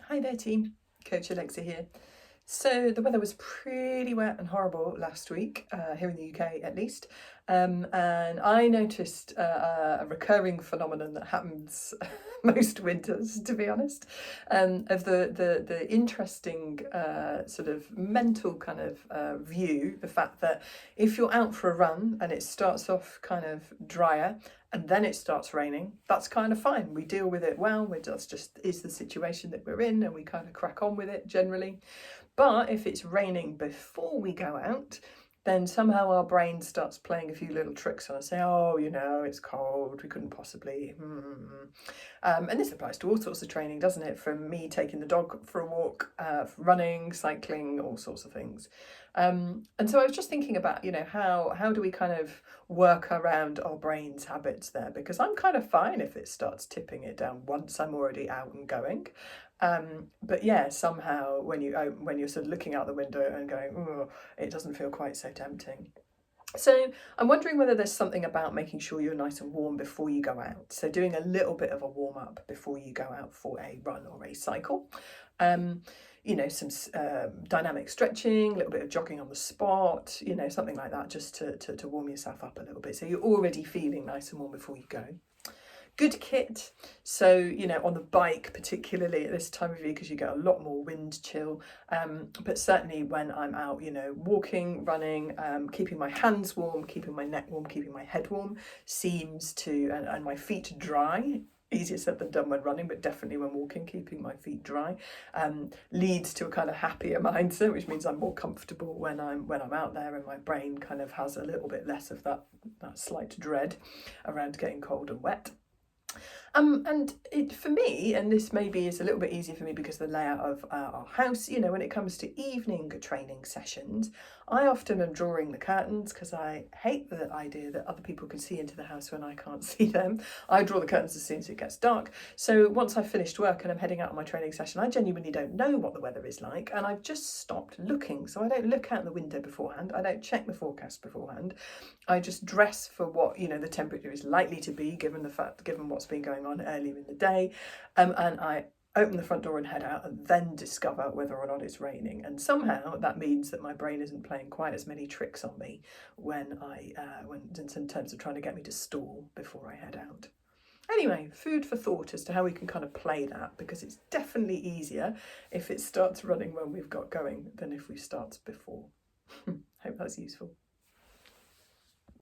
Hi there team, Coach Alexa here. So the weather was pretty wet and horrible last week, here in the UK at least, and I noticed a recurring phenomenon that happens most winters, to be honest, of the interesting sort of mental kind of view, the fact that if you're out for a run and it starts off kind of drier and then it starts raining, that's kind of fine. We deal with it well. That's just is the situation that we're in, and we kind of crack on with it generally. But if it's raining before we go out, then somehow our brain starts playing a few little tricks on us, saying, oh, it's cold, we couldn't possibly. And this applies to all sorts of training, doesn't it? From me taking the dog for a walk, running, cycling, all sorts of things. And so I was just thinking about, how do we kind of work around our brain's habits there? Because I'm kind of fine if it starts tipping it down once I'm already out and going. But yeah, somehow when you're sort of looking out the window and going, oh, it doesn't feel quite so tempting. So I'm wondering whether there's something about making sure you're nice and warm before you go out. So doing a little bit of a warm up before you go out for a run or a cycle. Some dynamic stretching, a little bit of jogging on the spot, something like that, just to warm yourself up a little bit. So you're already feeling nice and warm before you go. Good kit, so on the bike particularly at this time of year, because you get a lot more wind chill, but certainly when I'm out walking, running, keeping my hands warm, keeping my neck warm, keeping my head warm seems to, and my feet dry. Easier said than done when running, but definitely when walking, keeping my feet dry leads to a kind of happier mindset, which means I'm more comfortable when I'm out there, and my brain kind of has a little bit less of that slight dread around getting cold and wet. And it, for me, and this maybe is a little bit easier for me because of the layout of our house, when it comes to evening training sessions, I often am drawing the curtains because I hate the idea that other people can see into the house when I can't see them. I draw the curtains as soon as it gets dark. So once I've finished work and I'm heading out on my training session, I genuinely don't know what the weather is like, and I've just stopped looking. So I don't look out the window beforehand. I don't check the forecast beforehand. I just dress for what the temperature is likely to be, given what's been going on earlier in the day, and I open the front door and head out, and then discover whether or not it's raining. And somehow that means that my brain isn't playing quite as many tricks on me when in terms of trying to get me to stall before I head out. Anyway, food for thought as to how we can kind of play that, because it's definitely easier if it starts running when we've got going than if we start before. Hope that's useful.